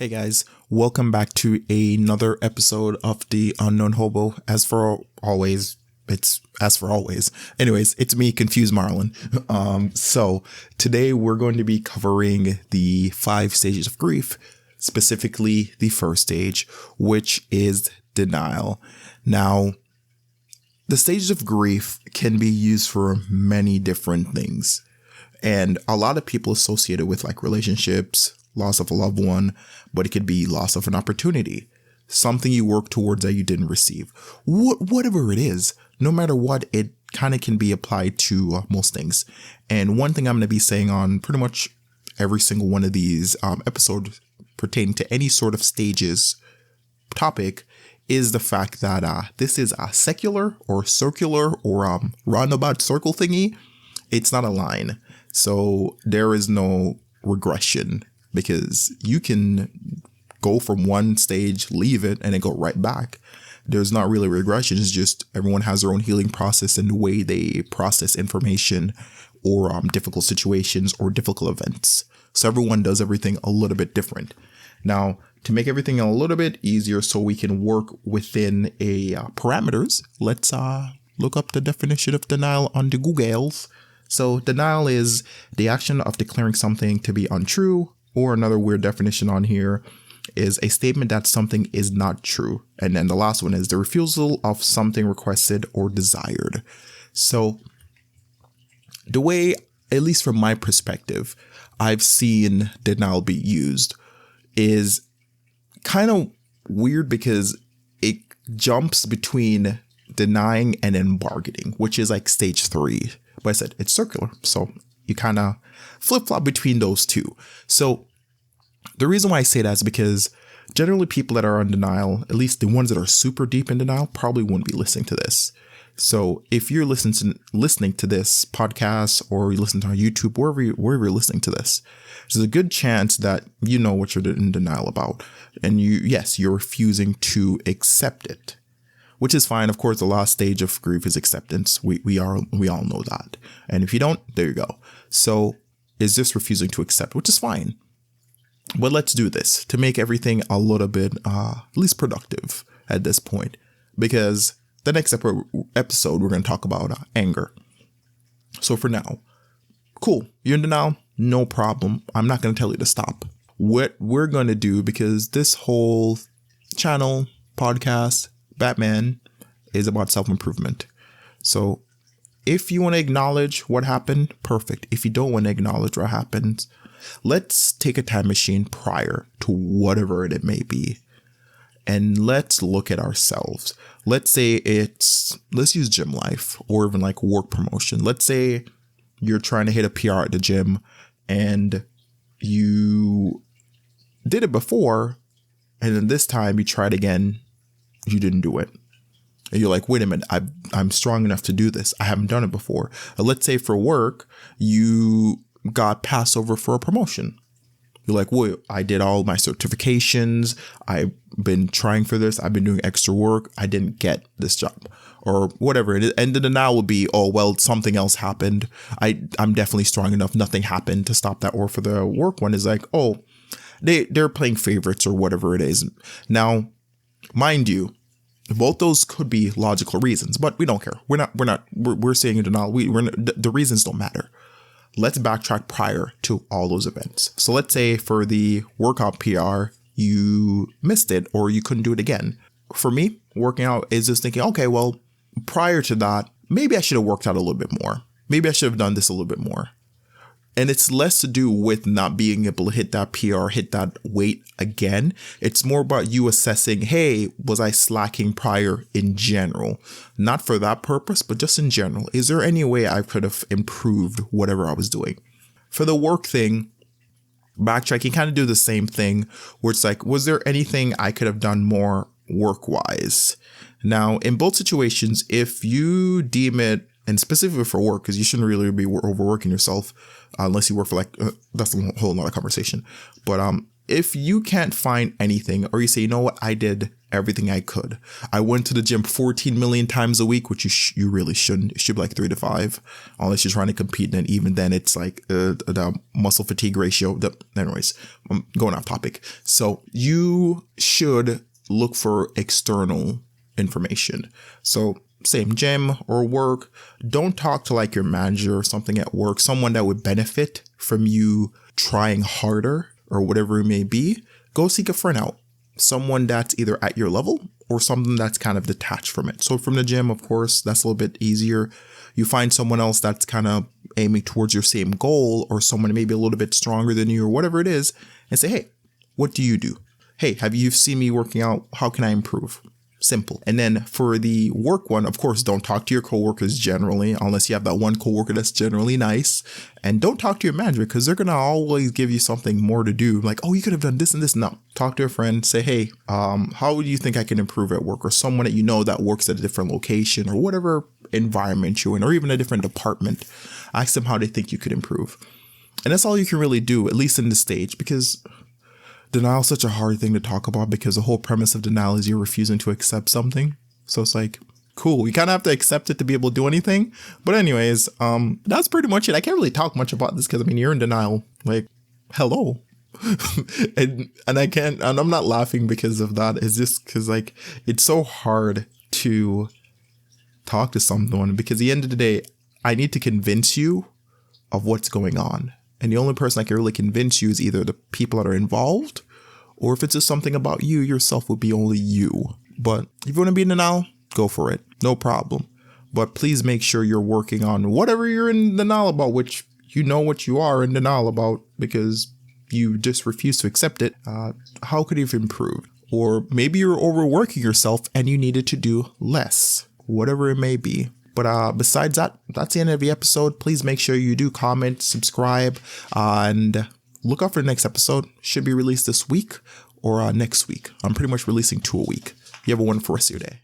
Hey guys, welcome back to another episode of the Unknown Hobo. As for always. Anyways, it's me, Confused Marlon. So today we're going to be covering the 5 stages of grief, specifically the first stage, which is denial. Now, the stages of grief can be used for many different things, and a lot of people associate it with like relationships, loss of a loved one, but it could be loss of an opportunity, something you work towards that you didn't receive. Whatever it is, no matter what, it kind of can be applied to most things. And one thing I'm going to be saying on pretty much every single one of these episodes pertaining to any sort of stages topic is the fact that this is a secular or circular or roundabout circle thingy. It's not a line. So there is no regression, because you can go from one stage, leave it, and then go right back. There's not really regression. It's just everyone has their own healing process and the way they process information or difficult situations or difficult events. So everyone does everything a little bit different. Now, to make everything a little bit easier so we can work within a parameters, let's look up the definition of denial on the Googles. So denial is the action of declaring something to be untrue, or another weird definition on here is a statement that something is not true. And then the last one is the refusal of something requested or desired. So the way, at least from my perspective, I've seen denial be used is kind of weird, because it jumps between denying and then bargaining, which is like stage 3. But I said it's circular, so you kind of flip-flop between those two. So the reason why I say that is because generally people that are on denial, at least the ones that are super deep in denial, probably wouldn't be listening to this. So if you're listening to this podcast, or you listen to our YouTube, wherever you're listening to this, there's a good chance that you know what you're in denial about. And you're refusing to accept it, which is fine. Of course, the last stage of grief is acceptance. We all know that. And if you don't, there you go. So is this refusing to accept, which is fine. But let's do this to make everything a little bit at least productive at this point, because the next episode we're going to talk about anger. So for now, cool. You're in denial. No problem. I'm not going to tell you to stop. What we're going to do, because this whole channel, podcast, Batman is about self-improvement. So if you want to acknowledge what happened, perfect. If you don't want to acknowledge what happened, let's take a time machine prior to whatever it may be, and let's look at ourselves. Let's say let's use gym life or even like work promotion. Let's say you're trying to hit a PR at the gym and you did it before, and then this time you tried again, you didn't do it. And you're like, wait a minute, I'm strong enough to do this. I haven't done it before. Let's say for work, you got passed over for a promotion. You're like, wait, I did all my certifications. I've been trying for this. I've been doing extra work. I didn't get this job or whatever it is. And the denial will be, oh, well, something else happened. I'm definitely strong enough. Nothing happened to stop that. Or for the work one is like, oh, they're playing favorites or whatever it is. Now, mind you, both those could be logical reasons, but we don't care. We're saying in denial. The reasons don't matter. Let's backtrack prior to all those events. So let's say for the workout PR, you missed it or you couldn't do it again. For me, working out is just thinking, okay, well, prior to that, maybe I should have worked out a little bit more. Maybe I should have done this a little bit more. And it's less to do with not being able to hit that PR, hit that weight again. It's more about you assessing, hey, was I slacking prior in general? Not for that purpose, but just in general. Is there any way I could have improved whatever I was doing? For the work thing, backtracking, kind of do the same thing where it's like, was there anything I could have done more work-wise? Now, in both situations, if you deem it, and specifically for work, because you shouldn't really be overworking yourself unless you work for that's a whole nother conversation. But if you can't find anything, or you say, you know what, I did everything I could. I went to the gym 14 million times a week, which you really shouldn't. It should be like 3 to 5, unless you're trying to compete. And even then, it's like the muscle fatigue ratio. Anyways, I'm going off topic. So you should look for external information. So same gym or work. Don't talk to like your manager or something at work, someone that would benefit from you trying harder or whatever it may be. Go seek a friend out. Someone that's either at your level or something that's kind of detached from it. So from the gym, of course, that's a little bit easier. You find someone else that's kind of aiming towards your same goal, or someone maybe a little bit stronger than you or whatever it is, and say, hey, what do you do? Hey, have you seen me working out? How can I improve? Simple. And then for the work one, of course, don't talk to your coworkers generally, unless you have that one coworker that's generally nice. And don't talk to your manager, because they're going to always give you something more to do. Like, oh, you could have done this and this. No, talk to a friend. Say, hey, how do you think I can improve at work? Or someone that you know that works at a different location or whatever environment you're in, or even a different department. Ask them how they think you could improve. And that's all you can really do, at least in this stage, because denial is such a hard thing to talk about, because the whole premise of denial is you're refusing to accept something. So it's like, cool, you kind of have to accept it to be able to do anything. But anyways, that's pretty much it. I can't really talk much about this because, I mean, you're in denial. Like, hello. and I can't, and I'm not laughing because of that. It's just because, like, it's so hard to talk to someone, because at the end of the day, I need to convince you of what's going on. And the only person I can really convince you is either the people that are involved, or if it's just something about you yourself, would be only you. But if you want to be in denial, go for it. No problem. But please make sure you're working on whatever you're in denial about, which you know what you are in denial about because you just refuse to accept it. How could you have improved? Or maybe you're overworking yourself and you needed to do less, whatever it may be. But besides that, that's the end of the episode. Please make sure you do comment, subscribe, and look out for the next episode. Should be released this week or next week. I'm pretty much releasing 2 a week. You have a wonderful rest of your day.